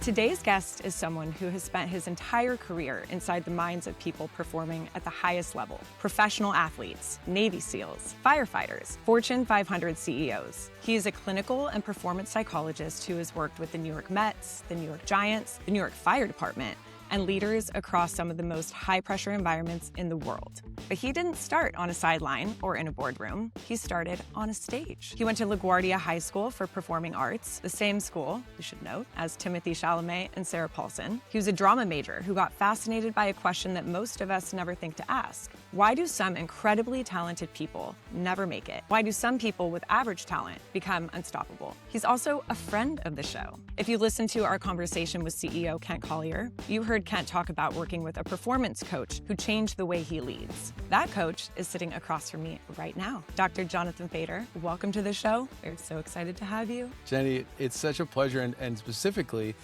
Today's guest is someone who has spent his entire career inside the minds of people performing at the highest level. Professional athletes, Navy SEALs, firefighters, Fortune 500 CEOs. He is a clinical and performance psychologist who has worked with the New York Mets, the New York Giants, the New York Fire Department, and leaders across some of the most high-pressure environments in the world. But he didn't start on a sideline or in a boardroom. He started on a stage. He went to LaGuardia High School for Performing Arts, the same school, we should note, as Timothée Chalamet and Sarah Paulson. He was a drama major who got fascinated by a question that most of us never think to ask. Why do some incredibly talented people never make it? Why do some people with average talent become unstoppable? He's also a friend of the show. If you listen to our conversation with CEO Kent Collier, you heard Kent talk about working with a performance coach who changed the way he leads. That coach is sitting across from me right now. Dr. Jonathan Fader, welcome to the show. We're so excited to have you. Jenny, it's such a pleasure. And specifically,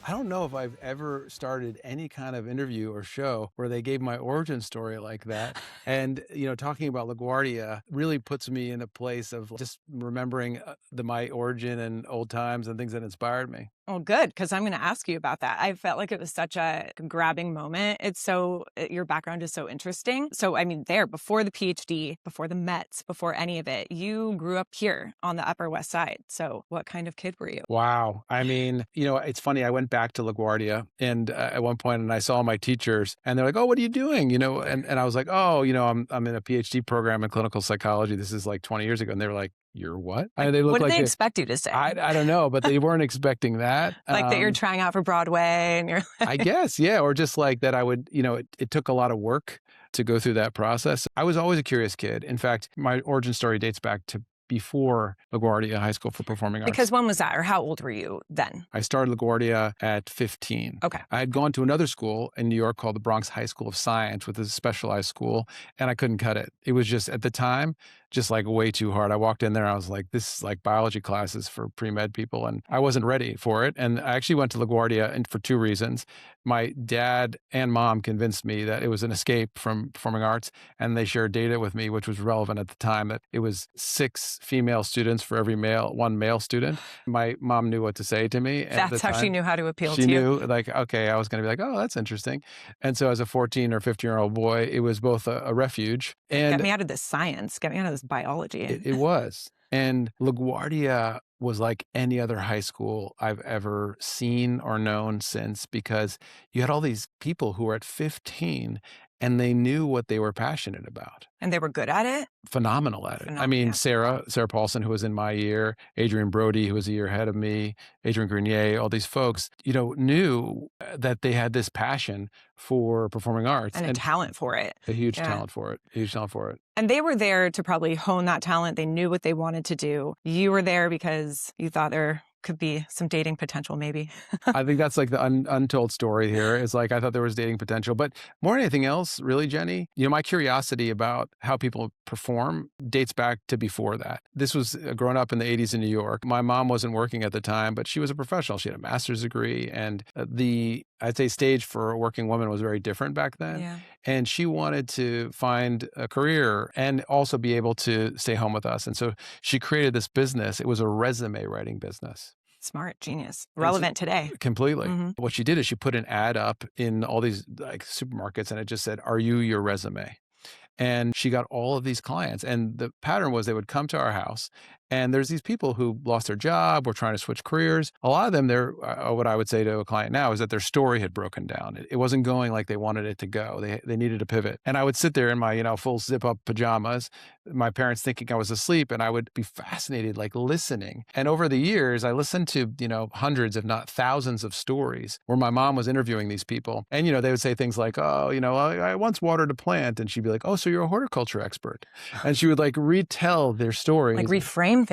I don't know if I've ever started any kind of interview or show where they gave my origin story like that. And, talking about LaGuardia really puts me in a place of just remembering my origin and old times and things that inspired me. Oh, good, because I'm going to ask you about that. I felt like it was such a grabbing moment. Your background is so interesting. So, before the PhD, before the Mets, before any of it, you grew up here on the Upper West Side. So what kind of kid were you? Wow. It's funny. I went back to LaGuardia and at one point and I saw my teachers and they're like, "Oh, what are you doing?" And I was like, "Oh, I'm in a PhD program in clinical psychology." This is like 20 years ago. And they were like, "You're what?" What did they expect you to say? I don't know, but they weren't expecting that. That you're trying out for Broadway and you're I guess, yeah. Or just like that I would, it took a lot of work to go through that process. I was always a curious kid. In fact, my origin story dates back to before LaGuardia High School for Performing Arts. Because when was that, or how old were you then? I started LaGuardia at 15. Okay. I had gone to another school in New York called the Bronx High School of Science, which is a specialized school, and I couldn't cut it. It was just, at the time, just like way too hard. I walked in there, I was like, this is like biology classes for pre-med people, and I wasn't ready for it. And I actually went to LaGuardia and for two reasons. My dad and mom convinced me that it was an escape from performing arts, and they shared data with me, which was relevant at the time, that it was 6 female students for every one male student. My mom knew what to say to me. That's how she knew how to appeal to you? She knew, okay, I was going to be like, oh, that's interesting. And so as a 14 or 15-year-old boy, it was both a refuge. And get me out of this science, get me out of this biology. It was. And LaGuardia was like any other high school I've ever seen or known since, because you had all these people who were at 15 and they knew what they were passionate about. And they were good at it? Phenomenal at it. Sarah Paulson, who was in my year, Adrian Brody, who was a year ahead of me, Adrian Grenier, all these folks, knew that they had this passion for performing arts. And a talent for it. A huge talent for it. And they were there to probably hone that talent. They knew what they wanted to do. You were there because you thought there could be some dating potential, maybe. I think that's like the untold story here. Is like, I thought there was dating potential, but more than anything else, really, Jenny, my curiosity about how people perform dates back to before that. This was growing up in the 80s in New York. My mom wasn't working at the time, but she was a professional. She had a master's degree, and I'd say stage for a working woman was very different back then. Yeah. And she wanted to find a career and also be able to stay home with us. And so she created this business. It was a resume writing business. Smart, genius, relevant today. Completely. Mm-hmm. What she did is she put an ad up in all these like supermarkets, and it just said, "Are you your resume?" And she got all of these clients. And the pattern was they would come to our house, and there's these people who lost their job, were trying to switch careers. A lot of them, what I would say to a client now is that their story had broken down. It wasn't going like they wanted it to go. They needed to pivot. And I would sit there in my, full zip-up pajamas, my parents thinking I was asleep, and I would be fascinated, like listening. And over the years, I listened to, hundreds, if not thousands of stories where my mom was interviewing these people. And, they would say things like, "Oh, I once watered a plant." And she'd be like, "Oh, so you're a horticulture expert." And she would like retell their stories. Like reframe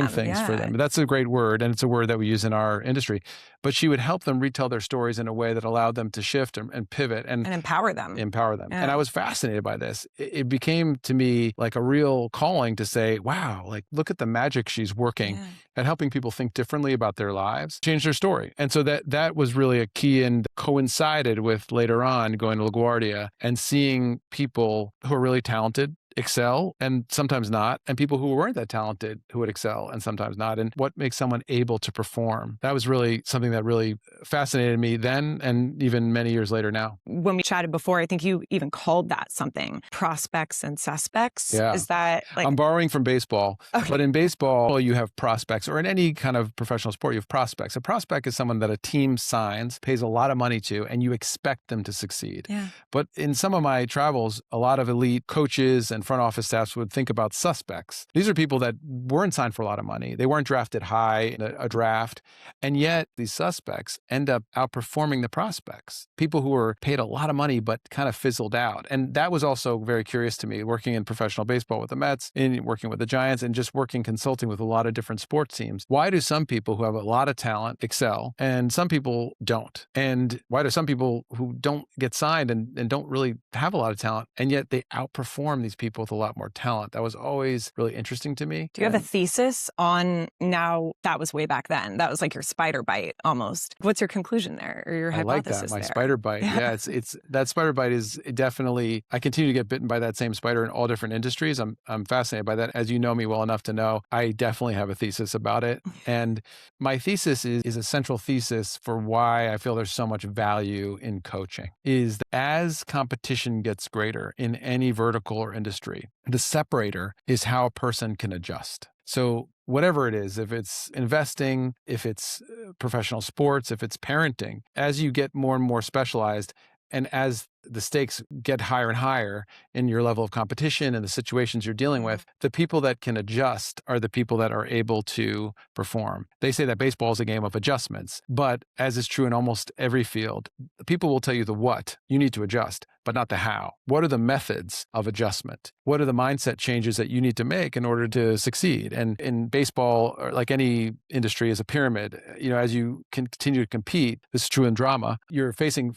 things for them. That's a great word, and it's a word that we use in our industry. But she would help them retell their stories in a way that allowed them to shift and pivot and empower them. Yeah. And I was fascinated by this. It became to me like a real calling to say, wow, like look at the magic she's working at helping people think differently about their lives, change their story. And so that was really a key, and coincided with later on going to LaGuardia and seeing people who are really talented excel and sometimes not, and people who weren't that talented who would excel and sometimes not, and what makes someone able to perform. That was really something that really fascinated me then and even many years later now. When we chatted before, I think you even called that something, prospects and suspects. Yeah. Is that like... I'm borrowing from baseball, Okay. but in baseball, you have prospects, or in any kind of professional sport, you have prospects. A prospect is someone that a team signs, pays a lot of money to, and you expect them to succeed. Yeah. But in some of my travels, a lot of elite coaches and front office staffs would think about suspects. These are people that weren't signed for a lot of money. They weren't drafted high in a draft. And yet these suspects end up outperforming the prospects, people who were paid a lot of money but kind of fizzled out. And that was also very curious to me, working in professional baseball with the Mets, and working with the Giants, and just working consulting with a lot of different sports teams. Why do some people who have a lot of talent excel and some people don't? And why do some people who don't get signed and don't really have a lot of talent, and yet they outperform these people with a lot more talent? That was always really interesting to me. Do you have a thesis on, now that was way back then, that was like your spider bite almost. What's your conclusion there, or your hypothesis? I like that, my there? spider bite. Yeah, it's that spider bite is definitely, I continue to get bitten by that same spider in all different industries. I'm fascinated by that. As you know me well enough to know, I definitely have a thesis about it. And my thesis is a central thesis for why I feel there's so much value in coaching, is that as competition gets greater in any vertical or industry, the separator is how a person can adjust. So whatever it is, if it's investing, if it's professional sports, if it's parenting, as you get more and more specialized, and as the stakes get higher and higher in your level of competition and the situations you're dealing with, the people that can adjust are the people that are able to perform. They say that baseball is a game of adjustments, but as is true in almost every field, people will tell you the what you need to adjust, but not the how. What are the methods of adjustment? What are the mindset changes that you need to make in order to succeed? And in baseball, or like any industry, is a pyramid. As you continue to compete, this is true in drama, you're facing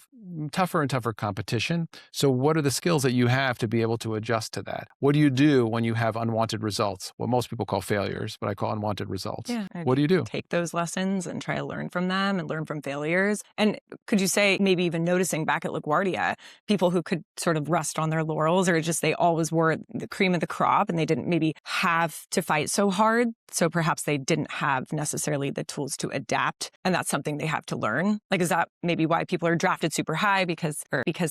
tougher and tougher competition. So what are the skills that you have to be able to adjust to that? What do you do when you have unwanted results? What most people call failures, but I call unwanted results. Yeah. What do you do? Take those lessons and try to learn from them and learn from failures. And could you say, maybe even noticing back at LaGuardia, people who could sort of rest on their laurels, or just they always were the cream of the crop and they didn't maybe have to fight so hard. So perhaps they didn't have necessarily the tools to adapt. And that's something they have to learn. Like, is that maybe why people are drafted super high, because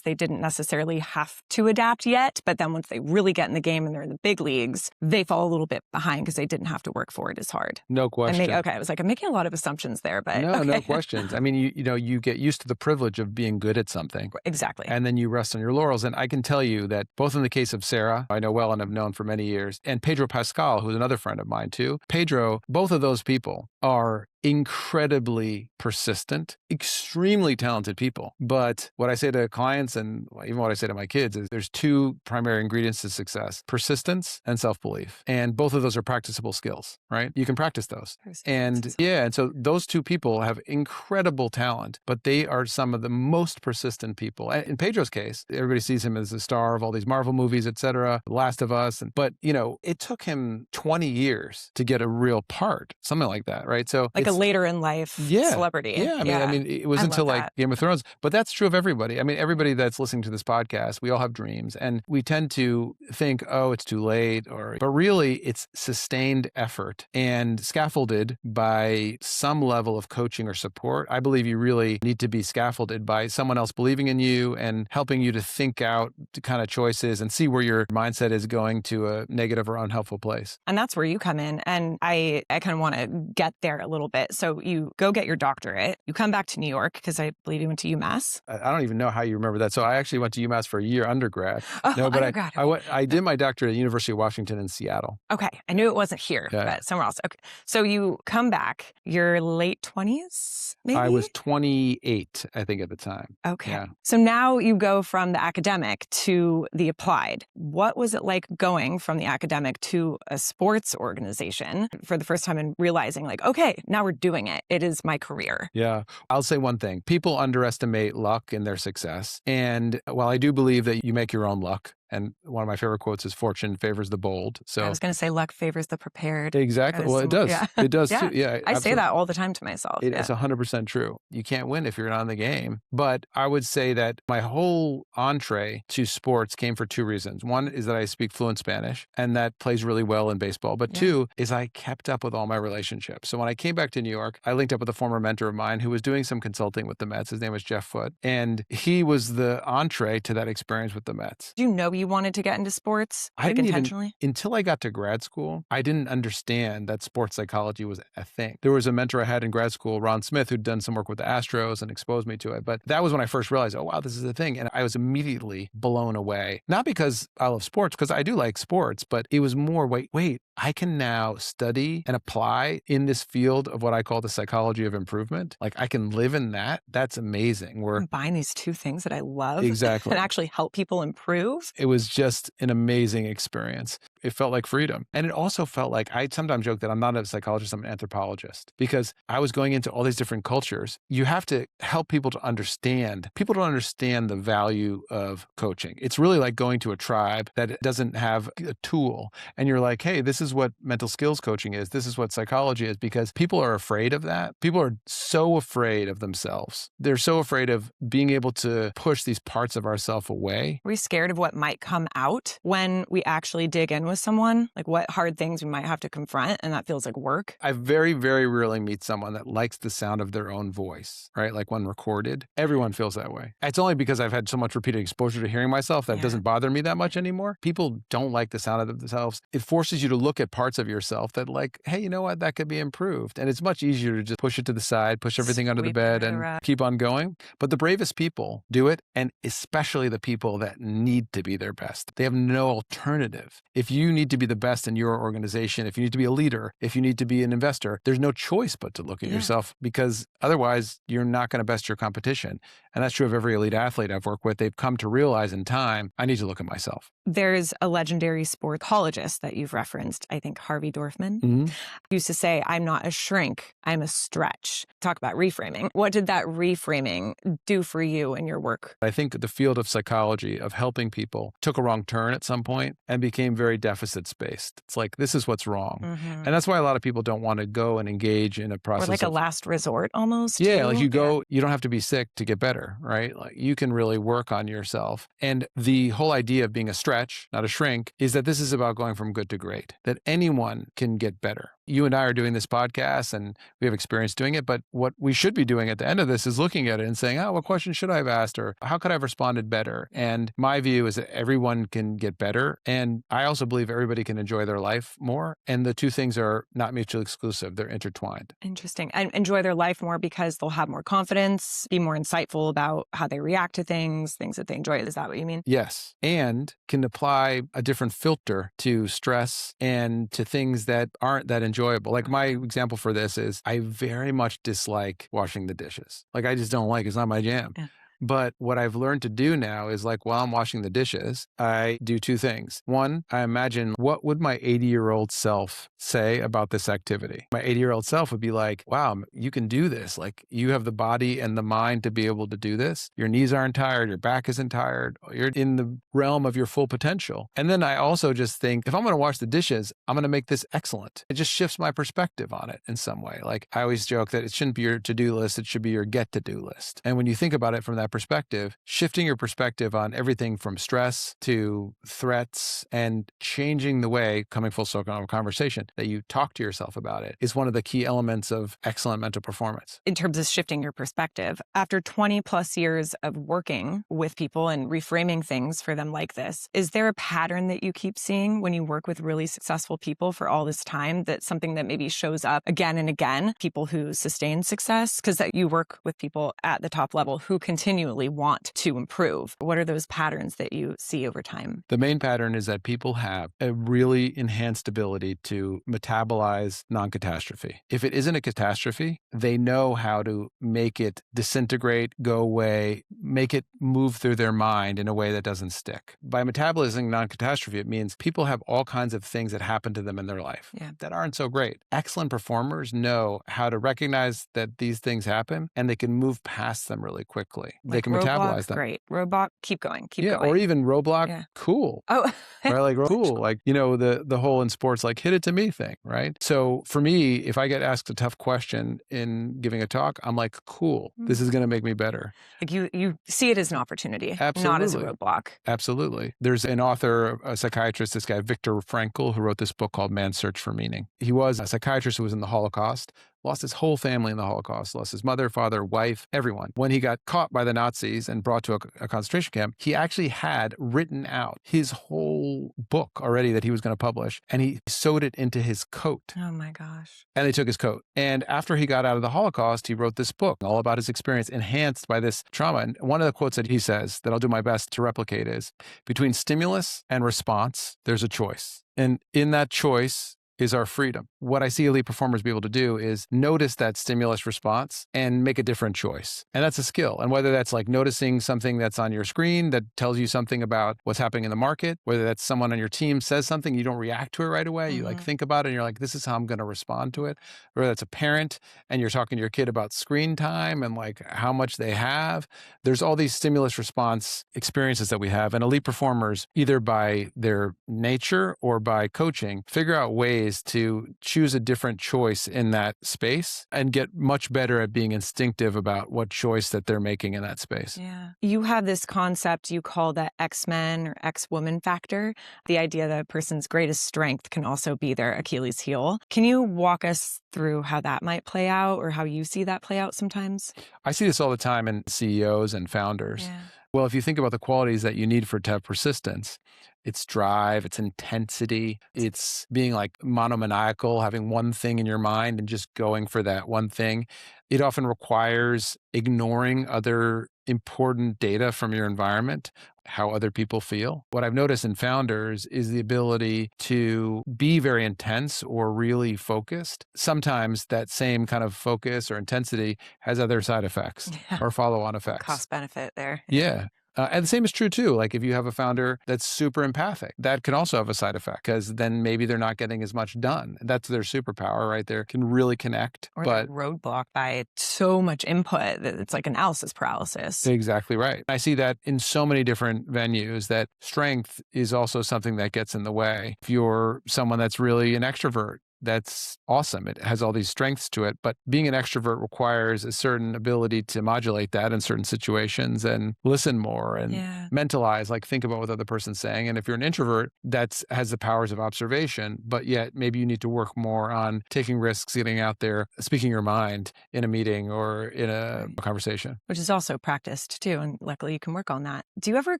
they didn't necessarily have to adapt yet? But then once they really get in the game and they're in the big leagues, they fall a little bit behind because they didn't have to work for it as hard. No question. I was like, I'm making a lot of assumptions there, but no, okay. No questions. I mean, you get used to the privilege of being good at something. Exactly. And then you rest on your laurels. And I can tell you that both in the case of Sarah, I know well and have known for many years, and Pedro Pascal, who's another friend of mine too. Pedro, both of those people are incredibly persistent, extremely talented people. But what I say to clients, and even what I say to my kids, is there's two primary ingredients to success: persistence and self-belief. And both of those are practicable skills, right? You can practice those. And so those two people have incredible talent, but they are some of the most persistent people. In Pedro's case, everybody sees him as the star of all these Marvel movies, etc., The Last of Us. But it took him 20 years to get a real part, something like that, right? So like a later in life celebrity. Yeah. I mean, it was until like Game of Thrones, but that's true of everybody. I mean, everybody that's listening to this podcast, we all have dreams, and we tend to think, oh, it's too late, but really it's sustained effort and scaffolded by some level of coaching or support. I believe you really need to be scaffolded by someone else believing in you and helping you to think out the kind of choices and see where your mindset is going to a negative or unhelpful place. And that's where you come in. And I kind of want to get there a little bit. So you go get your doctorate, you come back to New York, because I believe you went to UMass. I don't even know how you remember that. So I actually went to UMass for a year undergrad. Oh, no, but undergrad. I did my doctorate at the University of Washington in Seattle. Okay. I knew it wasn't here, but somewhere else. Okay. So you come back, you're late 20s, maybe? I was 28, I think, at the time. Okay. Yeah. So now you go from the academic to the applied. What was it like going from the academic to a sports organization for the first time and realizing like, okay, now we're doing it. It is my career. Yeah. I'll say one thing. People underestimate luck in their success. And while I do believe that you make your own luck, And one of my favorite quotes is fortune favors the bold. I So was going to say luck favors the prepared. exactly. Well, it does. Yeah. It does Yeah. too. Yeah, I say absolutely. that all the time to myself. It's 100% true. You can't win if you're not in the game. But I would say that my whole entree to sports came for two reasons. One is that I speak fluent Spanish, and that plays really well in baseball. But two is I kept up with all my relationships. So when I came back to New York, I linked up with a former mentor of mine who was doing some consulting with the Mets. His name was Jeff Foote. And he was the entree to that experience with the Mets. Do you know you wanted to get into sports? I didn't intentionally? Until I got to grad school, I didn't understand that sports psychology was a thing. There was a mentor I had in grad school, Ron Smith, who'd done some work with the Astros and exposed me to it. But that was when I first realized, oh, wow, this is a thing. And I was immediately blown away. Not because I love sports, because I do like sports, but it was more, wait, I can now study and apply in this field of what I call the psychology of improvement. Like I can live in that. That's amazing. Combine these two things that I love. Exactly. And actually help people improve. It was just an amazing experience. It felt like freedom. And it also felt like, I sometimes joke that I'm not a psychologist, I'm an anthropologist, because I was going into all these different cultures. You have to help people to understand. People don't understand the value of coaching. It's really like going to a tribe that doesn't have a tool. And you're like, hey, this is what mental skills coaching is. This is what psychology is, because people are afraid of that. People are so afraid of themselves. They're so afraid of being able to push these parts of ourselves away. Are we scared of what might come out when we actually dig in with someone? Like what hard things we might have to confront, and that feels like work? I very, very rarely meet someone that likes the sound of their own voice, right? Like when recorded. Everyone feels that way. It's only because I've had so much repeated exposure to hearing myself that it doesn't bother me that much anymore. People don't like the sound of themselves. It forces you to look at parts of yourself that like, hey, you know what? That could be improved. And it's much easier to just push it to the side, push everything under the bed and keep on going. But the bravest people do it. And especially the people that need to be their best. They have no alternative. If you need to be the best in your organization, if you need to be a leader, if you need to be an investor, there's no choice but to look at yourself, because otherwise you're not going to best your competition. And that's true of every elite athlete I've worked with. They've come to realize in time, I need to look at myself. There's a legendary sports psychologist that you've referenced, I think Harvey Dorfman, used to say, I'm not a shrink, I'm a stretch. Talk about reframing. What did that reframing do for you in your work? I think the field of psychology, of helping people, took a wrong turn at some point and became very deficits-based. It's like, this is what's wrong. And that's why a lot of people don't want to go and engage in a process. Or like a last resort almost. Yeah, like you go, you don't have to be sick to get better, right? Like you can really work on yourself. And the whole idea of being a stretch, not a shrink, is that this is about going from good to great, that anyone can get better. You and I are doing this podcast and we have experience doing it, but what we should be doing at the end of this is looking at it and saying, oh, what question should I have asked? Or how could I have responded better? And my view is that everyone can get better. And I also believe everybody can enjoy their life more. And the two things are not mutually exclusive. They're intertwined. Interesting. And enjoy their life more because they'll have more confidence, be more insightful about how they react to things that they enjoy. Is that what you mean? Yes. And can apply a different filter to stress and to things that aren't that enjoyable. Like my example for this is I very much dislike washing the dishes. Like I just don't like it. It's not my jam. Yeah. But what I've learned to do now is like while I'm washing the dishes, I do two things. One, I imagine what would my 80-year-old self say about this activity? My 80-year-old self would be like, wow, you can do this. Like you have the body and the mind to be able to do this. Your knees aren't tired. Your back isn't tired. You're in the realm of your full potential. And then I also just think if I'm going to wash the dishes, I'm going to make this excellent. It just shifts my perspective on it in some way. Like I always joke that it shouldn't be your to-do list. It should be your get-to-do list. And when you think about it from that perspective, shifting your perspective on everything from stress to threats and changing the way, coming full circle on a conversation, that you talk to yourself about it is one of the key elements of excellent mental performance. In terms of shifting your perspective, after 20 plus years of working with people and reframing things for them like this, is there a pattern that you keep seeing when you work with really successful people for all this time, that's something that maybe shows up again and again, people who sustain success? Because that you work with people at the top level who continually want to improve. What are those patterns that you see over time? The main pattern is that people have a really enhanced ability to metabolize non-catastrophe. If it isn't a catastrophe, they know how to make it disintegrate, go away, make it move through their mind in a way that doesn't stick. By metabolizing non-catastrophe, it means people have all kinds of things that happen to them in their life that aren't so great. Excellent performers know how to recognize that these things happen and they can move past them really quickly. they Like can roadblock, metabolize them. great. Roadblock, keep going, keep Yeah, going. or even roadblock, Yeah. cool. Oh, Right, like cool, like, the whole in sports, like, hit it to me thing, right? So for me, if I get asked a tough question in giving a talk, I'm like, cool, this is gonna make me better. like you see it as an opportunity, not as a Absolutely. roadblock. Absolutely. There's an author, a psychiatrist, this guy, Viktor Frankl, who wrote this book called Man's Search for Meaning. He was a psychiatrist who was in the Holocaust, lost his whole family in the Holocaust, lost his mother, father, wife, everyone. When he got caught by the Nazis and brought to a concentration camp, he actually had written out his whole book already that he was going to publish, and he sewed it into his coat. Oh my gosh. And they took his coat. And after he got out of the Holocaust, he wrote this book all about his experience enhanced by this trauma. And one of the quotes that he says that I'll do my best to replicate is, between stimulus and response, there's a choice. And in that choice is our freedom. What I see elite performers be able to do is notice that stimulus response and make a different choice. And that's a skill. And whether that's like noticing something that's on your screen that tells you something about what's happening in the market, whether that's someone on your team says something, you don't react to it right away. You like think about it and you're like, this is how I'm going to respond to it. Or that's a parent and you're talking to your kid about screen time and like how much they have. There's all these stimulus response experiences that we have. And elite performers, either by their nature or by coaching, figure out ways to choose a different choice in that space and get much better at being instinctive about what choice that they're making in that space. Yeah. You have this concept you call the X-Men or X-woman factor, the idea that a person's greatest strength can also be their Achilles heel. Can you walk us through how that might play out or how you see that play out sometimes? I see this all the time in CEOs and founders. Yeah. Well, if you think about the qualities that you need to have persistence, it's drive, it's intensity, it's being like monomaniacal, having one thing in your mind and just going for that one thing. It often requires ignoring other important data from your environment, how other people feel. What I've noticed in founders is the ability to be very intense or really focused. Sometimes that same kind of focus or intensity has other side effects or follow-on effects. Cost benefit there. Yeah. And the same is true too. Like if you have a founder that's super empathic, that can also have a side effect because then maybe they're not getting as much done. That's their superpower right there. Can really connect. Or but they're roadblocked by so much input that it's like analysis paralysis. Exactly right. I see that in so many different venues that strength is also something that gets in the way. If you're someone that's really an extrovert, that's awesome. It has all these strengths to it, but being an extrovert requires a certain ability to modulate that in certain situations and listen more and mentalize, like think about what the other person's saying. And if you're an introvert, that has the powers of observation, but yet maybe you need to work more on taking risks, getting out there, speaking your mind in a meeting or in a conversation. Which is also practiced too, and luckily you can work on that. Do you ever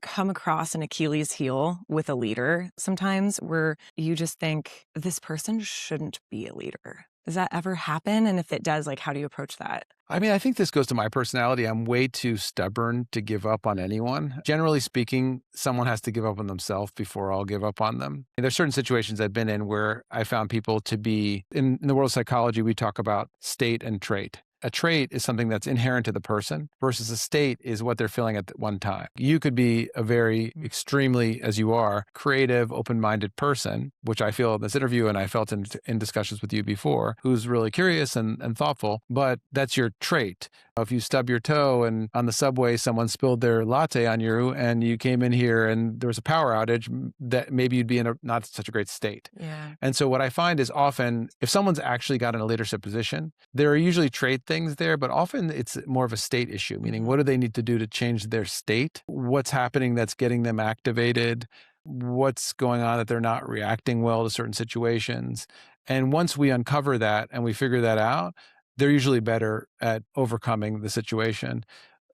come across an Achilles heel with a leader sometimes where you just think this person shouldn't be a leader? Does that ever happen? And if it does, like, how do you approach that? I mean, I think this goes to my personality. I'm way too stubborn to give up on anyone. Generally speaking, someone has to give up on themselves before I'll give up on them. And there's certain situations I've been in where I found people to be, in the world of psychology, we talk about state and trait. A trait is something that's inherent to the person versus a state is what they're feeling at one time. You could be a very extremely, as you are, creative, open-minded person, which I feel in this interview and I felt in discussions with you before, who's really curious and thoughtful, but that's your trait. If you stub your toe and on the subway someone spilled their latte on you and you came in here and there was a power outage, that maybe you'd be in a not such a great state. Yeah. And so what I find is often if someone's actually got in a leadership position, there are usually trait things there, but often it's more of a state issue, meaning what do they need to do to change their state? What's happening that's getting them activated? What's going on that they're not reacting well to certain situations? And once we uncover that and we figure that out, they're usually better at overcoming the situation.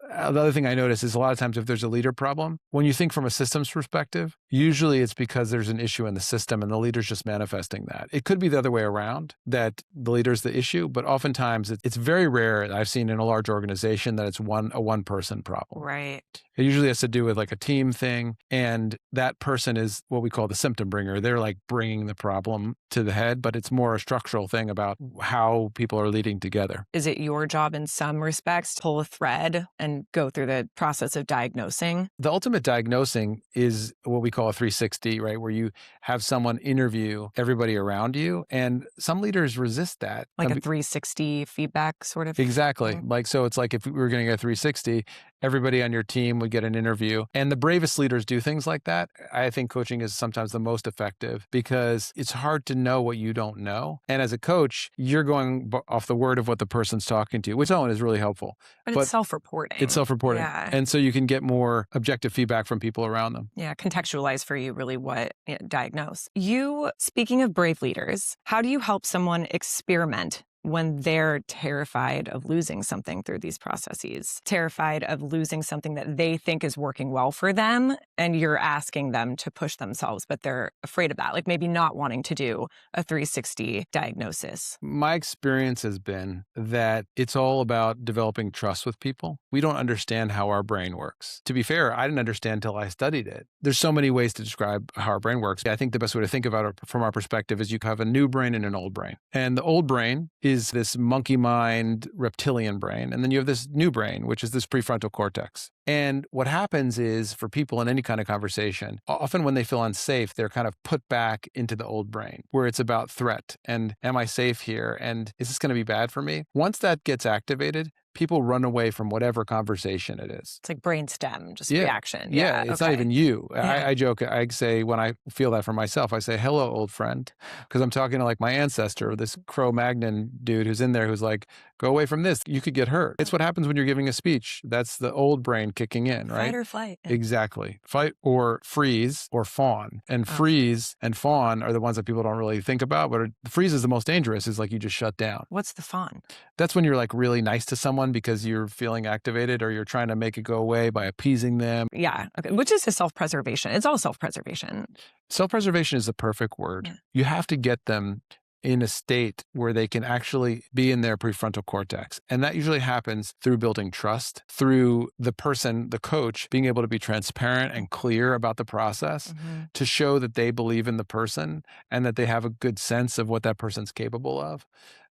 The other thing I notice is a lot of times if there's a leader problem, when you think from a systems perspective, usually it's because there's an issue in the system and the leader's just manifesting that. It could be the other way around, that the leader's the issue, but oftentimes it's very rare, I've seen in a large organization, that it's a one-person problem. Right. It usually has to do with like a team thing, and that person is what we call the symptom bringer. They're like bringing the problem to the head, but it's more a structural thing about how people are leading together. Is it your job in some respects to pull a thread and go through the process of diagnosing? The ultimate diagnosing is what we call a 360, right? Where you have someone interview everybody around you, and some leaders resist that. Like a 360 feedback sort of? Exactly. Like, so it's like if we were going to get a 360 everybody on your team would get an interview. And the bravest leaders do things like that. I think coaching is sometimes the most effective because it's hard to know what you don't know. And as a coach, you're going off the word of what the person's talking to, which is really helpful. But it's self-reporting. It's self-reporting. Yeah. And so you can get more objective feedback from people around them. Yeah, contextualize for you really what diagnose. You, speaking of brave leaders, how do you help someone experiment when they're terrified of losing something through these processes, terrified of losing something that they think is working well for them, and you're asking them to push themselves, but they're afraid of that, like maybe not wanting to do a 360 diagnosis? My experience has been that it's all about developing trust with people. We don't understand how our brain works. To be fair, I didn't understand until I studied it. There's so many ways to describe how our brain works. I think the best way to think about it from our perspective is you have a new brain and an old brain. And the old brain is this monkey mind reptilian brain. And then you have this new brain, which is this prefrontal cortex. And what happens is for people in any kind of conversation, often when they feel unsafe, they're kind of put back into the old brain where it's about threat and am I safe here? And is this going to be bad for me? Once that gets activated, people run away from whatever conversation it is. It's like brainstem, just reaction. Yeah, it's not even you. Yeah. I joke, I say when I feel that for myself, I say, hello, old friend, because I'm talking to like my ancestor, this Cro-Magnon dude who's in there who's like, go away from this. You could get hurt. It's what happens when you're giving a speech. That's the old brain kicking in, right? Fight or flight. Exactly. Fight or freeze or fawn. And freeze and fawn are the ones that people don't really think about, but freeze is the most dangerous. Is like you just shut down. What's the fawn? That's when you're like really nice to someone because you're feeling activated or you're trying to make it go away by appeasing them. Yeah. Okay. Which is a self-preservation. It's all self-preservation. Self-preservation is the perfect word. Yeah. You have to get them in a state where they can actually be in their prefrontal cortex. And that usually happens through building trust, through the person, the coach, being able to be transparent and clear about the process to show that they believe in the person and that they have a good sense of what that person's capable of.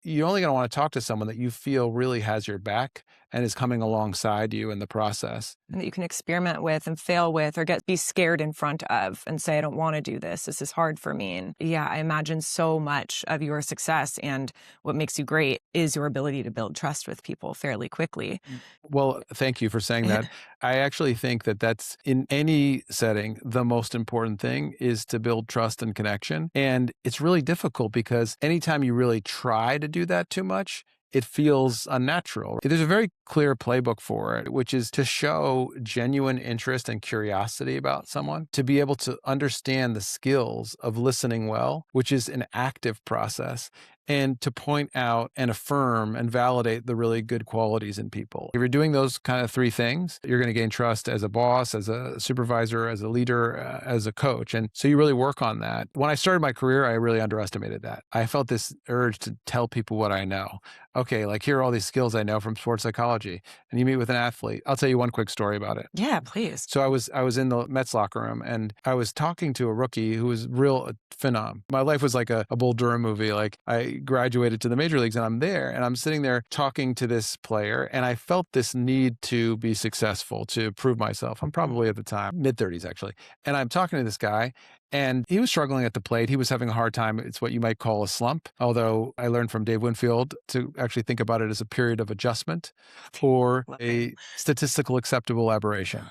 You're only going to want to talk to someone that you feel really has your back and is coming alongside you in the process. And that you can experiment with and fail with or be scared in front of and say, I don't want to do this. This is hard for me. And yeah, I imagine so much of your success and what makes you great is your ability to build trust with people fairly quickly. Well, thank you for saying that. I actually think that that's in any setting, the most important thing is to build trust and connection. And it's really difficult because anytime you really try to do that too much, it feels unnatural. There's a very clear playbook for it, which is to show genuine interest and curiosity about someone, to be able to understand the skills of listening well, which is an active process, and to point out and affirm and validate the really good qualities in people. If you're doing those kind of three things, you're going to gain trust as a boss, as a supervisor, as a leader, as a coach. And so you really work on that. When I started my career, I really underestimated that. I felt this urge to tell people what I know. Okay, like here are all these skills I know from sports psychology. And you meet with an athlete. I'll tell you one quick story about it. Yeah, please. So I was in the Mets locker room and I was talking to a rookie who was real phenom. My life was like a Bull Durham movie. Like I graduated to the major leagues and I'm there and I'm sitting there talking to this player and I felt this need to be successful, to prove myself. I'm probably at the time mid-30s actually. And I'm talking to this guy and he was struggling at the plate. He was having a hard time. It's what you might call a slump. Although I learned from Dave Winfield to actually think about it as a period of adjustment or a statistical acceptable aberration.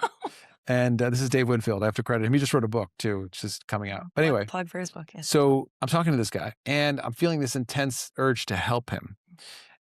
And this is Dave Winfield. I have to credit him. He just wrote a book too, which is coming out. But anyway. Plug for his book. Yes. So I'm talking to this guy and I'm feeling this intense urge to help him.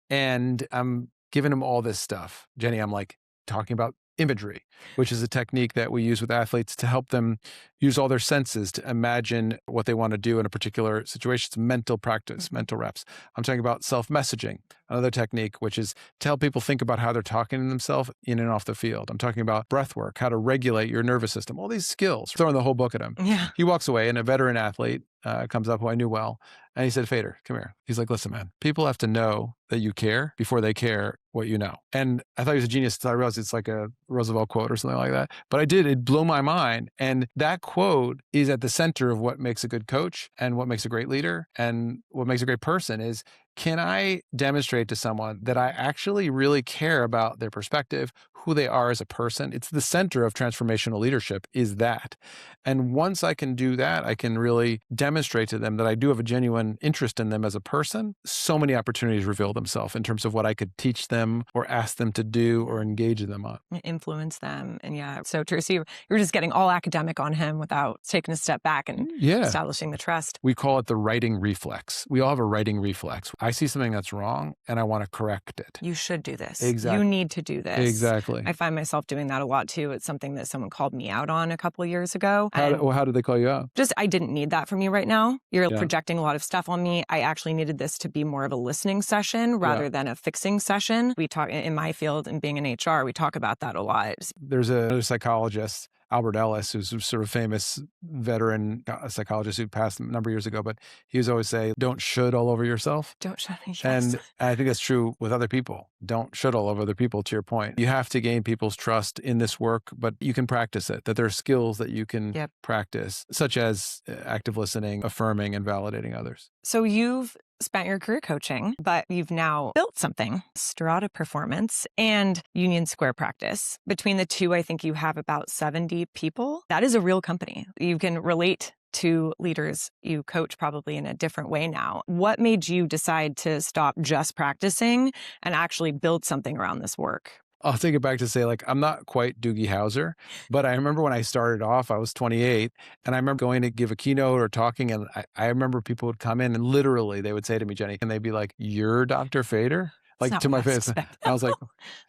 And I'm giving him all this stuff. Jenny, I'm like talking about imagery, which is a technique that we use with athletes to help them use all their senses to imagine what they want to do in a particular situation. It's mental practice, mental reps. I'm talking about self-messaging, another technique, which is to help people think about how they're talking to themselves in and off the field. I'm talking about breath work, how to regulate your nervous system, all these skills. Throwing the whole book at him. Yeah. He walks away and a veteran athlete comes up who I knew well. And he said, Fader, come here. He's like, listen, man, people have to know that you care before they care what you know. And I thought he was a genius until I realized it's like a Roosevelt quote or something like that. But I did. It blew my mind. And that quote is at the center of what makes a good coach and what makes a great leader and what makes a great person is, can I demonstrate to someone that I actually really care about their perspective, who they are as a person. It's the center of transformational leadership is that. And once I can do that, I can really demonstrate to them that I do have a genuine interest in them as a person. So many opportunities reveal themselves in terms of what I could teach them or ask them to do or engage them on. Influence them. And yeah, so true. So you're just getting all academic on him without taking a step back and establishing the trust. We call it the writing reflex. We all have a writing reflex. I see something that's wrong and I want to correct it. You should do this. Exactly. You need to do this. Exactly. I find myself doing that a lot too. It's something that someone called me out on a couple of years ago. How did they call you out? Just, I didn't need that from you right now. You're projecting a lot of stuff on me. I actually needed this to be more of a listening session rather than a fixing session. We talk in my field and being in HR, we talk about that a lot. There's another psychologist, Albert Ellis, who's a sort of famous veteran psychologist who passed a number of years ago, but he was always say, don't should all over yourself. Don't should. Yes. And I think that's true with other people. Don't should all over other people, to your point. You have to gain people's trust in this work, but you can practice it, that there are skills that you can practice, such as active listening, affirming, and validating others. So you've spent your career coaching, but you've now built something, Strata Performance and Union Square Practice. Between the two, I think you have about 70 people. That is a real company. You can relate to leaders you coach probably in a different way now. What made you decide to stop just practicing and actually build something around this work? I'll take it back to say, like, I'm not quite Doogie Howser, but I remember when I started off, I was 28, and I remember going to give a keynote or talking, and I remember people would come in and literally they would say to me, Jenny, and they'd be like, "You're Dr. Fader?" Like to my face. I was like,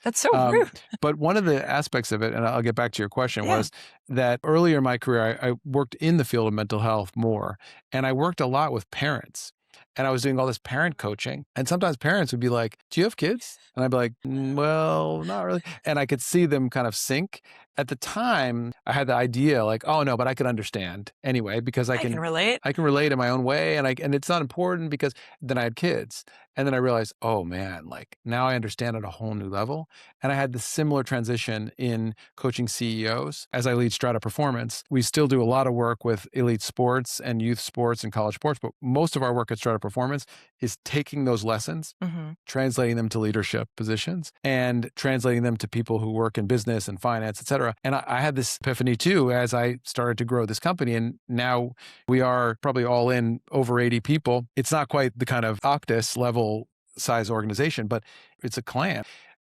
that's so rude. But one of the aspects of it, and I'll get back to your question, was that earlier in my career, I worked in the field of mental health more, and I worked a lot with parents. And I was doing all this parent coaching. And sometimes parents would be like, "Do you have kids?" And I'd be like, "Well, not really." And I could see them kind of sink. At the time, I had the idea like, "Oh no, but I could understand anyway, because I can relate. I can relate in my own way. And it's not important because then I had kids." And then I realized, oh man, like now I understand at a whole new level. And I had this similar transition in coaching CEOs. As I lead Strata Performance, we still do a lot of work with elite sports and youth sports and college sports, but most of our work at Strata Performance is taking those lessons, translating them to leadership positions and translating them to people who work in business and finance, et cetera. And I had this epiphany too, as I started to grow this company. And now we are probably all in over 80 people. It's not quite the kind of Octus level size organization, but it's a clan.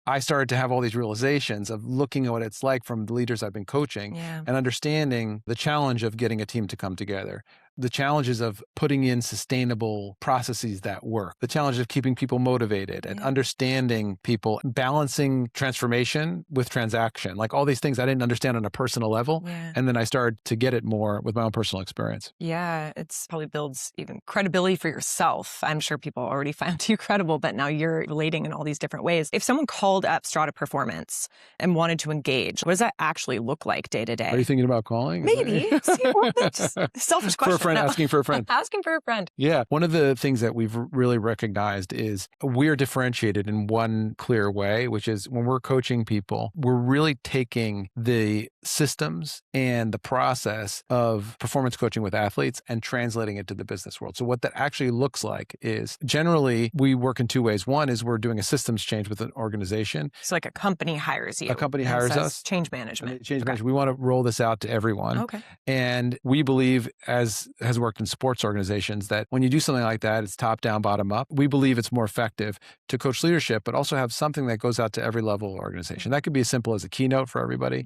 I started to have all these realizations of looking at what it's like from the leaders I've been coaching and understanding the challenge of getting a team to come together, the challenges of putting in sustainable processes that work, the challenge of keeping people motivated and understanding people, balancing transformation with transaction, like all these things I didn't understand on a personal level. And then I started to get it more with my own personal experience. Yeah, it's probably builds even credibility for yourself. I'm sure people already found you credible, but now you're relating in all these different ways. If someone called up Strata Performance and wanted to engage, what does that actually look like day to day? Are you thinking about calling? Maybe. Just selfish question. Asking for a friend. Asking for a friend. Yeah. One of the things that we've really recognized is we're differentiated in one clear way, which is when we're coaching people, we're really taking the systems and the process of performance coaching with athletes and translating it to the business world. So what that actually looks like is generally we work in two ways. One is we're doing a systems change with an organization. So like a company hires you. A company hires us. Change management. Change management. We want to roll this out to everyone. Okay. And we believe, as has worked in sports organizations, that when you do something like that, it's top down, bottom up. We believe it's more effective to coach leadership, but also have something that goes out to every level of organization. That could be as simple as a keynote for everybody.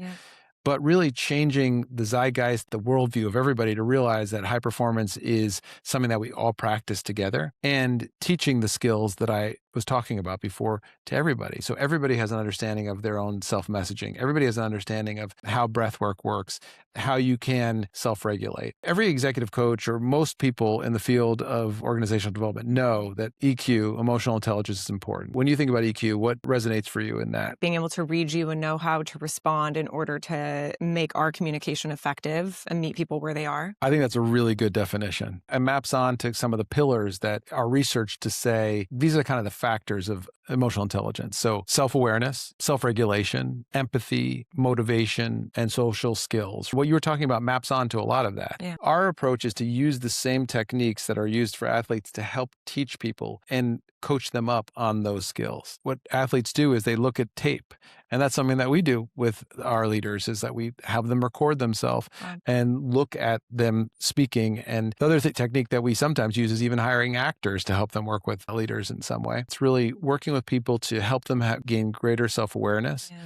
But really changing the zeitgeist, the worldview of everybody to realize that high performance is something that we all practice together, and teaching the skills that I was talking about before to everybody. So everybody has an understanding of their own self-messaging. Everybody has an understanding of how breath work works, how you can self-regulate. Every executive coach or most people in the field of organizational development know that EQ, emotional intelligence, is important. When you think about EQ, what resonates for you in that? Being able to read you and know how to respond in order to make our communication effective and meet people where they are. I think that's a really good definition. It maps on to some of the pillars that are researched to say, these are kind of the factors of emotional intelligence. So self-awareness, self-regulation, empathy, motivation, and social skills. What you were talking about maps onto a lot of that. Yeah. Our approach is to use the same techniques that are used for athletes to help teach people and coach them up on those skills. What athletes do is they look at tape. And that's something that we do with our leaders, is that we have them record themselves and look at them speaking. And the other technique that we sometimes use is even hiring actors to help them work with leaders in some way. It's really working with people to help them gain greater self-awareness. Yeah.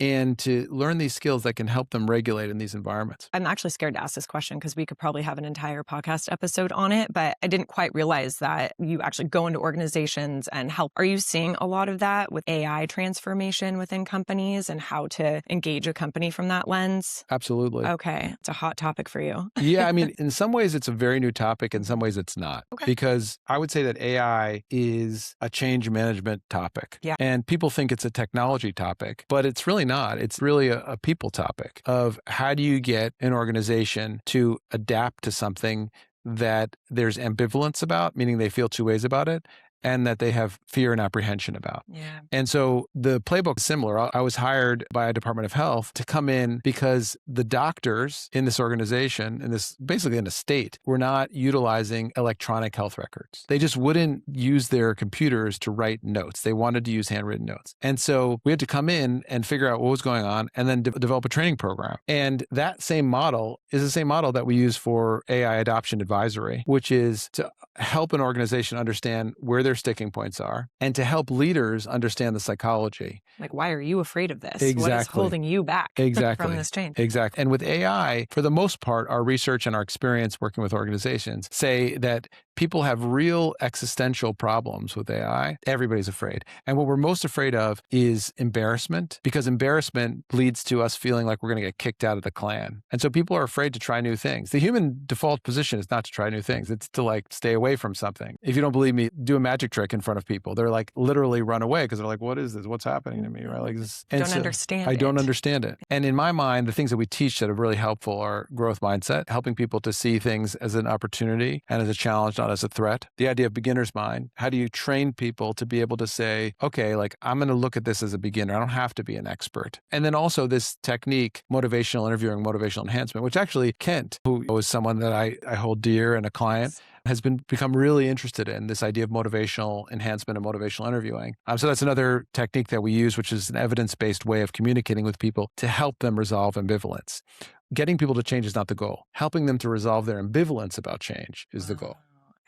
And to learn these skills that can help them regulate in these environments. I'm actually scared to ask this question because we could probably have an entire podcast episode on it, but I didn't quite realize that you actually go into organizations and help. Are you seeing a lot of that with AI transformation within companies and how to engage a company from that lens? Absolutely. Okay. It's a hot topic for you. Yeah. I mean, in some ways, it's a very new topic. In some ways, it's not. Okay. Because I would say that AI is a change management topic. Yeah. And people think it's a technology topic, but it's really not. It's really a people topic of how do you get an organization to adapt to something that there's ambivalence about, meaning they feel two ways about it, and that they have fear and apprehension about. Yeah. And so the playbook is similar. I was hired by a Department of Health to come in because the doctors in this organization, in this basically in a state, were not utilizing electronic health records. They just wouldn't use their computers to write notes. They wanted to use handwritten notes. And so we had to come in and figure out what was going on and then develop a training program. And that same model is the same model that we use for AI adoption advisory, which is to help an organization understand where their sticking points are and to help leaders understand the psychology. Like, why are you afraid of this? Exactly. What is holding you back from this change? Exactly. And with AI, for the most part, our research and our experience working with organizations say that people have real existential problems with AI. Everybody's afraid. And what we're most afraid of is embarrassment, because embarrassment leads to us feeling like we're going to get kicked out of the clan. And so people are afraid to try new things. The human default position is not to try new things. It's to like stay away from something. If you don't believe me, do a magic trick in front of people. They're like literally run away because they're like, what is this? What's happening to me? Right? Like this. I don't understand it. And in my mind, the things that we teach that are really helpful are growth mindset, helping people to see things as an opportunity and as a challenge, not as a threat. The idea of beginner's mind. How do you train people to be able to say, okay, like I'm going to look at this as a beginner. I don't have to be an expert. And then also this technique, motivational interviewing, motivational enhancement, which actually Kent, who was someone that I hold dear and a client, has become really interested in this idea of motivational enhancement and motivational interviewing. So that's another technique that we use, which is an evidence-based way of communicating with people to help them resolve ambivalence. Getting people to change is not the goal. Helping them to resolve their ambivalence about change is the goal.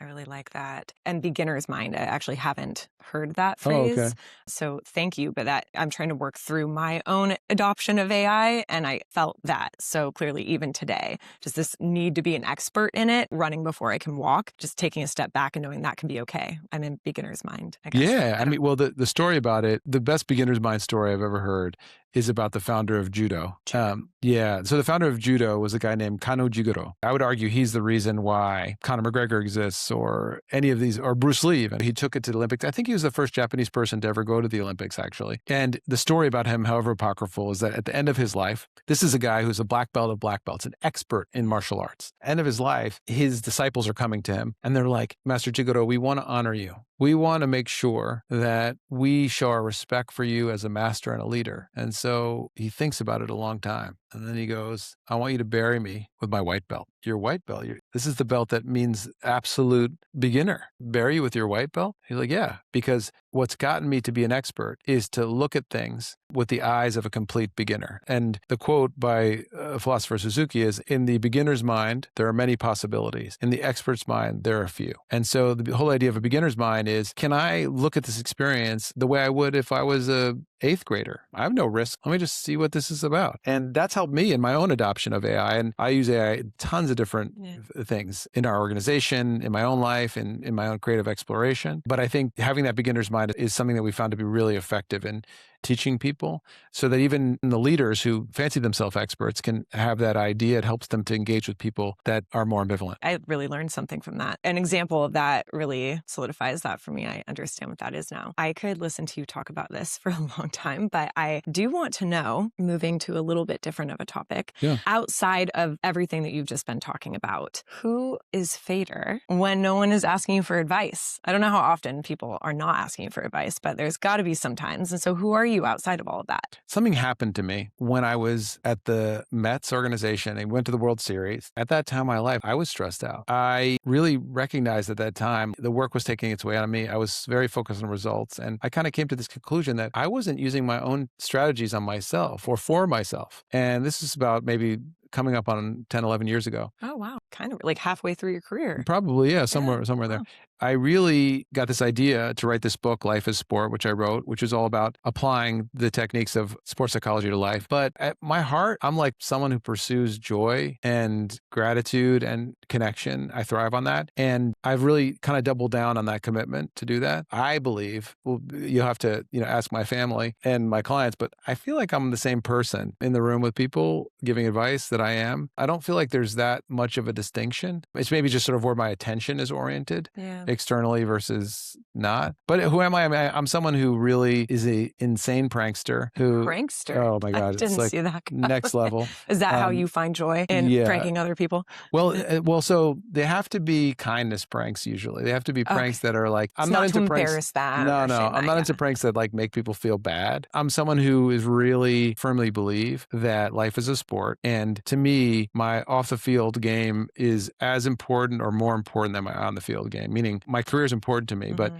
I really like that. And beginner's mind, I actually haven't heard that phrase. Oh, okay. So thank you. But that I'm trying to work through my own adoption of AI, and I felt that so clearly even today. Does this need to be an expert in it, running before I can walk? Just taking a step back and knowing that can be okay. I'm in beginner's mind, I guess. Yeah. I mean, well, the story about it, the best beginner's mind story I've ever heard is about the founder of judo. Yeah. So the founder of judo was a guy named Kano Jigoro. I would argue he's the reason why Conor McGregor exists or any of these, or Bruce Lee. And he took it to the Olympics. I think he was the first Japanese person to ever go to the Olympics, actually. And the story about him, however apocryphal, is that at the end of his life, this is a guy who's a black belt of black belts, an expert in martial arts. End of his life, his disciples are coming to him and they're like, Master Jigoro, we want to honor you. We want to make sure that we show our respect for you as a master and a leader. And so he thinks about it a long time. And then he goes, I want you to bury me with my white belt. Your white belt? This is the belt that means absolute beginner. Bury you with your white belt? He's like, yeah, because what's gotten me to be an expert is to look at things with the eyes of a complete beginner. And the quote by philosopher Suzuki is, in the beginner's mind, there are many possibilities. In the expert's mind, there are few. And so the whole idea of a beginner's mind is, can I look at this experience the way I would if I was a 8th grader? I have no risk. Let me just see what this is about. And that's helped me in my own adoption of AI. And I use AI in tons of different things in our organization, in my own life, and in my own creative exploration. But I think having that beginner's mind is something that we found to be really effective in teaching people, so that even the leaders who fancy themselves experts can have that idea. It helps them to engage with people that are more ambivalent. I really learned something from that. An example of that really solidifies that for me. I understand what that is now. I could listen to you talk about this for a long time, but I do want to know, moving to a little bit different of a topic, Yeah. outside of everything that you've just been talking about, who is Fader when no one is asking you for advice? I don't know how often people are not asking you for advice, but there's got to be some times. And so who are you outside of all of that? Something happened to me when I was at the Mets organization and went to the World Series. At that time in my life, I was stressed out. I really recognized at that time the work was taking its way out of me. I was very focused on results. And I kind of came to this conclusion that I wasn't using my own strategies on myself or for myself. And this is about maybe coming up on 10, 11 years ago. Oh, wow. Kind of like halfway through your career. Probably, yeah, somewhere Wow. there. I really got this idea to write this book, Life is Sport, which I wrote, which is all about applying the techniques of sports psychology to life. But at my heart, I'm like someone who pursues joy and gratitude and connection. I thrive on that. And I've really kind of doubled down on that commitment to do that. I believe, well, you'll have to, ask my family and my clients, but I feel like I'm the same person in the room with people giving advice that I am. I don't feel like there's that much of a distinction. It's maybe just sort of where my attention is oriented. Yeah. Externally versus not. But who am I? I'm someone who really is a insane prankster who... Prankster? Oh my God. I didn't it's like see that coming. next level. Is that how you find joy in pranking other people? Well, so they have to be kindness pranks usually. They have to be pranks that are like, I'm not into pranks. Embarrass that. No, I'm not into pranks that like make people feel bad. I'm someone who is really firmly believe that life is a sport. And to me, my off the field game is as important or more important than my on the field game, meaning my career is important to me, but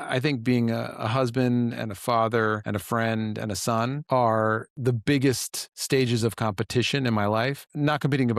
I think being a husband and a father and a friend and a son are the biggest stages of competition in my life. Not competing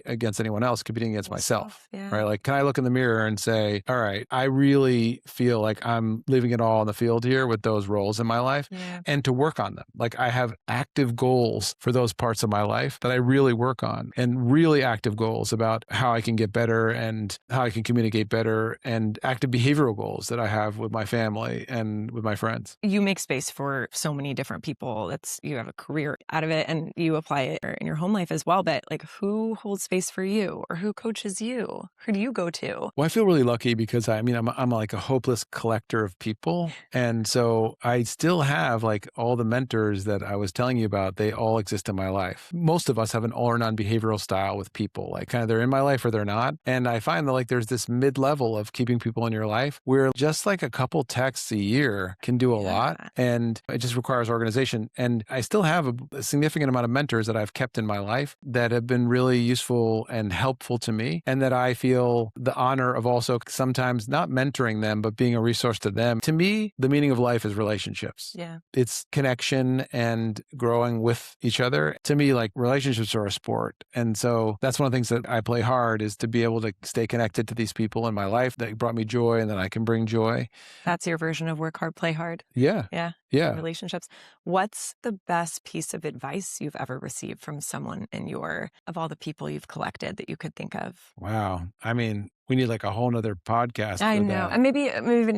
against anyone else, competing against myself. Yeah. Right? Like, can I look in the mirror and say, all right, I really feel like I'm leaving it all on the field here with those roles in my life, and to work on them. Like, I have active goals for those parts of my life that I really work on, and really active goals about how I can get better and how I can communicate better, and active behavioral goals that I have with my family and with my friends. You make space for so many different people. You have a career out of it and you apply it in your home life as well. But like, who holds space for you, or who coaches you? Who do you go to? Well, I feel really lucky because I'm like a hopeless collector of people. And so I still have like all the mentors that I was telling you about. They all exist in my life. Most of us have an all or none behavioral style with people, like kind of they're in my life or they're not. And I find that like there's this mid-level of keeping people in your life where just like a couple texts a year can do a lot, and it just requires organization. And I still have a significant amount of mentors that I've kept in my life that have been really useful and helpful to me, and that I feel the honor of also sometimes not mentoring them, but being a resource to them. To me, the meaning of life is relationships. Yeah. It's connection and growing with each other. To me, like relationships are a sport. And so that's one of the things that I play hard, is to be able to stay connected to these people in my life that brought me joy and that I can bring joy. That's your version of work hard, play hard. Yeah. Relationships. What's the best piece of advice you've ever received from someone of all the people you've collected that you could think of? Wow. I mean, we need like a whole nother podcast. I know. That. And maybe it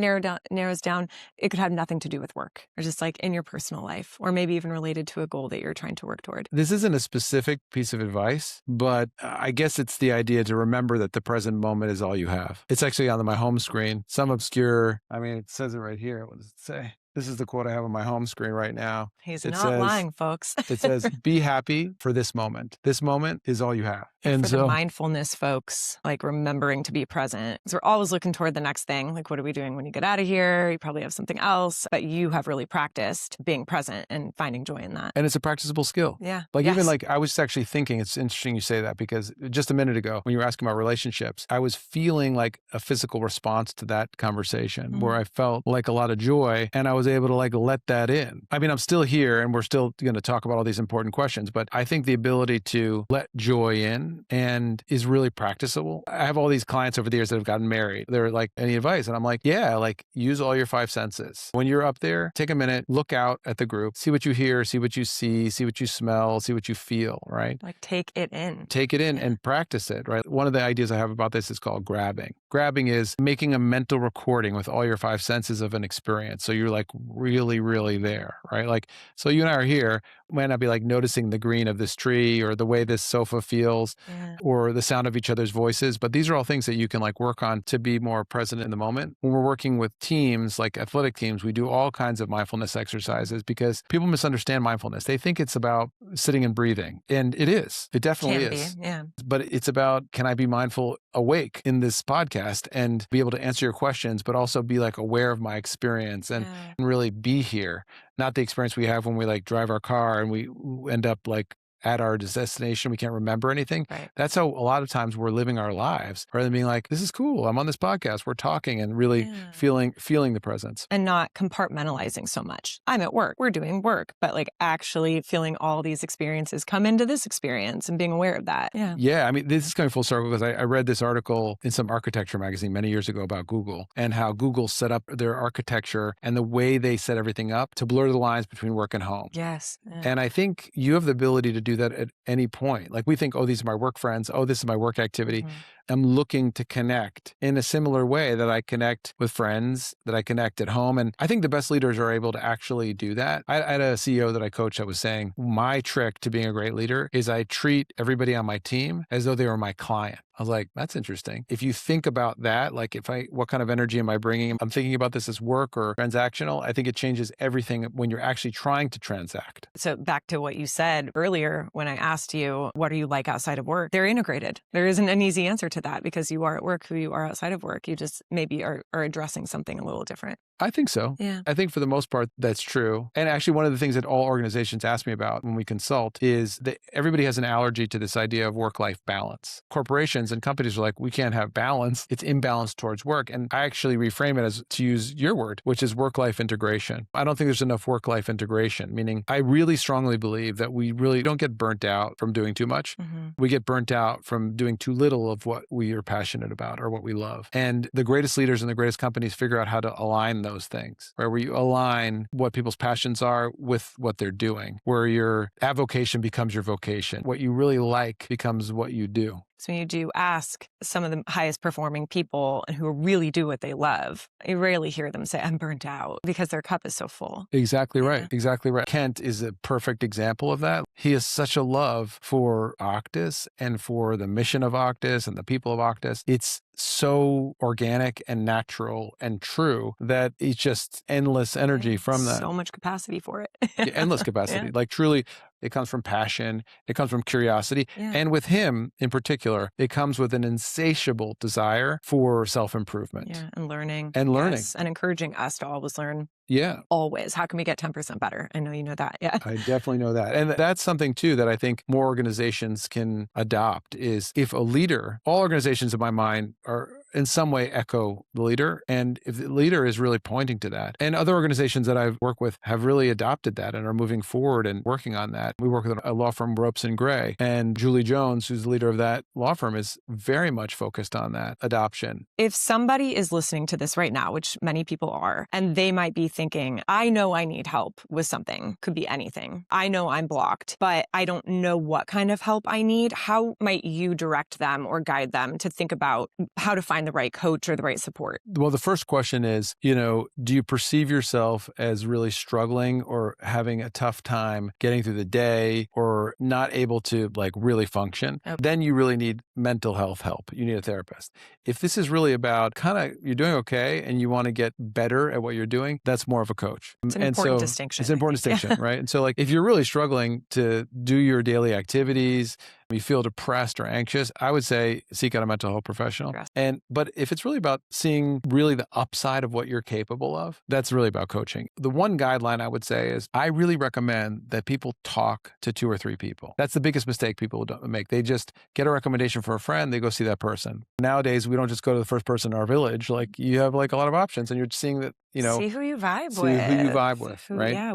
narrows down. It could have nothing to do with work, or just like in your personal life, or maybe even related to a goal that you're trying to work toward. This isn't a specific piece of advice, but I guess it's the idea to remember that the present moment is all you have. It's actually on my home screen. Some obscure, it says it right here. What does it say? This is the quote I have on my home screen right now. It says, lying, folks. It says, be happy for this moment. This moment is all you have. And for so the mindfulness folks, like remembering to be present. So we're always looking toward the next thing. Like, what are we doing when you get out of here? You probably have something else, but you have really practiced being present and finding joy in that. And it's a practicable skill. Yeah. Even like, I was actually thinking, it's interesting you say that, because just a minute ago, when you were asking about relationships, I was feeling like a physical response to that conversation where I felt like a lot of joy, and I was able to like let that in. I'm still here and we're still going to talk about all these important questions, but I think the ability to let joy in and is really practicable. I have all these clients over the years that have gotten married. They're like, any advice? And I'm like, yeah, like use all your 5 senses. When you're up there, take a minute, look out at the group, see what you hear, see what you see what you smell, see what you feel, right? Like take it in. Take it in and practice it, right? One of the ideas I have about this is called grabbing. Grabbing is making a mental recording with all your 5 senses of an experience. So you're like really, really there, right? Like, so you and I are here, might not be like noticing the green of this tree or the way this sofa feels Yeah. or the sound of each other's voices, but these are all things that you can like work on to be more present in the moment. When we're working with teams, like athletic teams, we do all kinds of mindfulness exercises because people misunderstand mindfulness. They think it's about sitting and breathing, and it is. It definitely Can is. be, yeah. But it's about, can I be mindful awake in this podcast and be able to answer your questions, but also be like aware of my experience and Yeah. really be here, not the experience we have when we like drive our car and we end up like at our destination, we can't remember anything. Right. That's how a lot of times we're living our lives, rather than being like, this is cool, I'm on this podcast, we're talking, and really Yeah. feeling the presence. And not compartmentalizing so much. I'm at work, we're doing work, but like actually feeling all these experiences come into this experience and being aware of that. Yeah. Yeah. I mean, this is going full circle because I read this article in some architecture magazine many years ago about Google and how Google set up their architecture and the way they set everything up to blur the lines between work and home. Yes. Yeah. And I think you have the ability to do that at any point. Like we think, oh, these are my work friends. Oh, this is my work activity. Mhm. I'm looking to connect in a similar way that I connect with friends, that I connect at home. And I think the best leaders are able to actually do that. I had a CEO that I coached that was saying, my trick to being a great leader is I treat everybody on my team as though they were my client. I was like, that's interesting. If you think about that, like what kind of energy am I bringing? I'm thinking about this as work or transactional. I think it changes everything when you're actually trying to transact. So back to what you said earlier, when I asked you, what are you like outside of work? They're integrated. There isn't an easy answer to that because you are at work who you are outside of work. You just maybe are addressing something a little different. I think so. Yeah. I think for the most part, that's true. And actually, one of the things that all organizations ask me about when we consult is that everybody has an allergy to this idea of work-life balance. Corporations and companies are like, we can't have balance. It's imbalance towards work. And I actually reframe it as, to use your word, which is work-life integration. I don't think there's enough work-life integration, meaning I really strongly believe that we really don't get burnt out from doing too much. Mm-hmm. We get burnt out from doing too little of what we are passionate about or what we love. And the greatest leaders and the greatest companies figure out how to align those things, right? Where you align what people's passions are with what they're doing, where your avocation becomes your vocation. What you really like becomes what you do. So when you do ask some of the highest performing people who really do what they love, you rarely hear them say, I'm burnt out, because their cup is so full. Exactly right. Yeah. Exactly right. Kent is a perfect example of that. He has such a love for Octus and for the mission of Octus and the people of Octus. It's so organic and natural and true that it's just endless energy from that. So much capacity for it. Endless capacity. Yeah. Like truly, it comes from passion. It comes from curiosity. Yeah. And with him in particular, it comes with an insatiable desire for self-improvement. Yeah. And learning. And learning. Yes. And encouraging us to always learn. Yeah. Always. How can we get 10% better? I know you know that. Yeah. I definitely know that. And that's something too that I think more organizations can adopt is if a leader, all organizations in my mind are in some way echo the leader. And if the leader is really pointing to that, and other organizations that I've worked with have really adopted that and are moving forward and working on that. We work with a law firm, Ropes and Gray, and Julie Jones, who's the leader of that law firm, is very much focused on that adoption. If somebody is listening to this right now, which many people are, and they might be thinking, I know I need help with something, could be anything. I know I'm blocked, but I don't know what kind of help I need. How might you direct them or guide them to think about how to find the right coach or the right support? Well, the first question is, do you perceive yourself as really struggling or having a tough time getting through the day or not able to like really function? Okay. Then you really need mental health help. You need a therapist. If this is really about you're doing okay and you want to get better at what you're doing, that's more of a coach. It's an important distinction. It's an important distinction, right? And so like if you're really struggling to do your daily activities, you feel depressed or anxious, I would say seek out a mental health professional. But if it's really about seeing really the upside of what you're capable of, that's really about coaching. The one guideline I would say is I really recommend that people talk to 2 or 3 people. That's the biggest mistake people don't make. They just get a recommendation for a friend, they go see that person. Nowadays, we don't just go to the first person in our village. Like you have like a lot of options and you're seeing that, see who you vibe with. See who you vibe with, right? Yeah.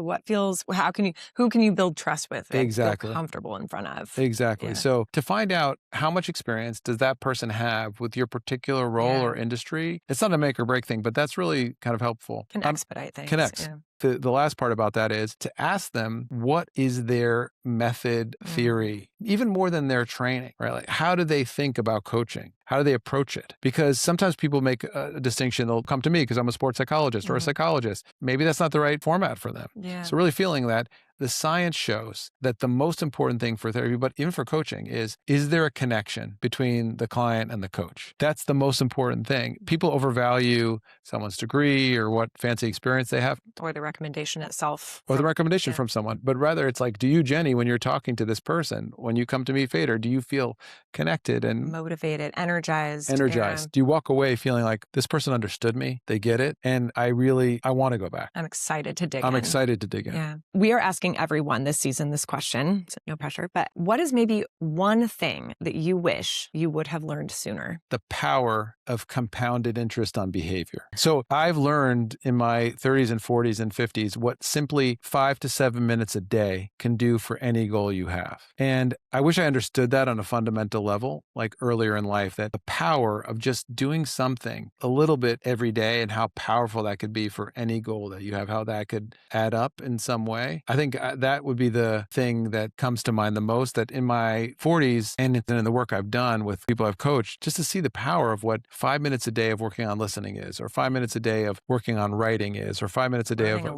Who can you build trust with? Exactly. Feel comfortable in front of. Exactly. Yeah. So to find out how much experience does that person have with your particular role or industry, it's not a make or break thing, but that's really kind of helpful. Can expedite things. Connects. Yeah. the last part about that is to ask them, what is their method theory, even more than their training, right? Like, how do they think about coaching? How do they approach it? Because sometimes people make a distinction. They'll come to me because I'm a sports psychologist or a psychologist. Maybe that's not the right format for them. Yeah. So really feeling that the science shows that the most important thing for therapy, but even for coaching, is there a connection between the client and the coach? That's the most important thing. People overvalue someone's degree or what fancy experience they have. Or the recommendation itself. Or the recommendation from someone. But rather, it's like, do you, Jenny, when you're talking to this person, when you come to meet Fader, do you feel connected and motivated, energized? Energized. Do you walk away feeling like this person understood me? They get it. And I want to go back. I'm excited to dig in. I'm excited to dig in. Yeah. We are asking everyone this season this question, so no pressure, but what is maybe one thing that you wish you would have learned sooner? The power of compounded interest on behavior. So I've learned in my 30s and 40s and 50s what simply 5 to 7 minutes a day can do for any goal you have. And I wish I understood that on a fundamental level, like earlier in life, that the power of just doing something a little bit every day and how powerful that could be for any goal that you have, how that could add up in some way. I think that would be the thing that comes to mind the most, that in my 40s and in the work I've done with people I've coached, just to see the power of what 5 minutes a day of working on listening is, or 5 minutes a day of working on writing is, or 5 minutes a day learning of a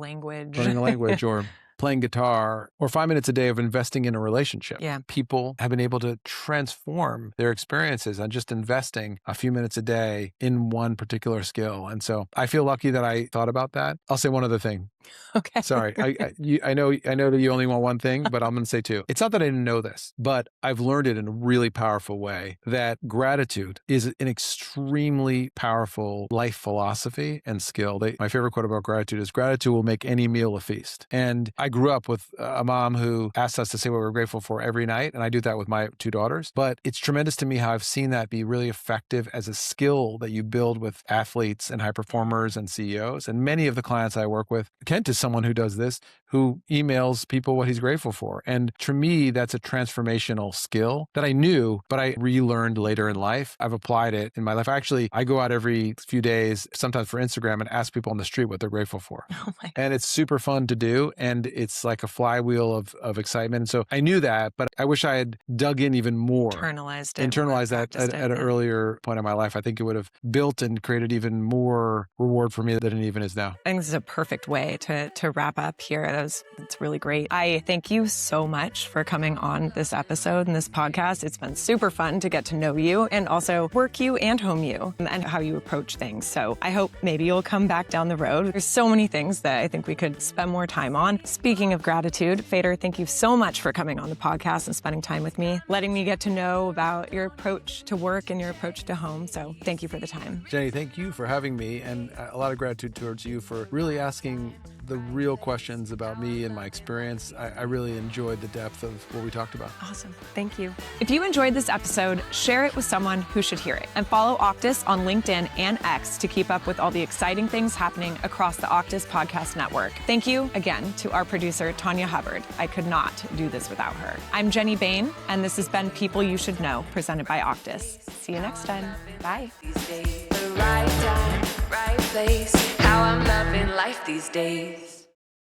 language, or playing guitar, or 5 minutes a day of investing in a relationship. Yeah. People have been able to transform their experiences on just investing a few minutes a day in one particular skill. And so I feel lucky that I thought about that. I'll say one other thing. Okay. Sorry. I know that you only want one thing, but I'm going to say two. It's not that I didn't know this, but I've learned it in a really powerful way, that gratitude is an extremely powerful life philosophy and skill. My favorite quote about gratitude is, gratitude will make any meal a feast. And I grew up with a mom who asked us to say what we're grateful for every night, and I do that with my 2 daughters. But it's tremendous to me how I've seen that be really effective as a skill that you build with athletes and high performers and CEOs. And many of the clients I work with, Kent is someone who does this, who emails people what he's grateful for. And to me, that's a transformational skill that I knew, but I relearned later in life. I've applied it in my life. Actually, I go out every few days, sometimes for Instagram, and ask people on the street what they're grateful for. Oh my. And it's super fun to do. And it's like a flywheel of excitement. And so I knew that, but I wish I had dug in even more. Internalized that at an earlier point in my life. I think it would have built and created even more reward for me than it even is now. I think this is a perfect way to wrap up here. It's really great. I thank you so much for coming on this episode and this podcast. It's been super fun to get to know you and also work you and home you and how you approach things. So I hope maybe you'll come back down the road. There's so many things that I think we could spend more time on. Speaking of gratitude, Fader, thank you so much for coming on the podcast and spending time with me, letting me get to know about your approach to work and your approach to home. So thank you for the time. Jenny, thank you for having me, and a lot of gratitude towards you for really asking the real questions about me and my experience. I really enjoyed the depth of what we talked about. Awesome. Thank you. If you enjoyed this episode, share it with someone who should hear it. And follow Octus on LinkedIn and X to keep up with all the exciting things happening across the Octus Podcast Network. Thank you again to our producer, Tanya Hubbard. I could not do this without her. I'm Jenny Bain, and this has been People You Should Know, presented by Octus. See you next time. Bye. The right time, right place. How I'm loving life these days.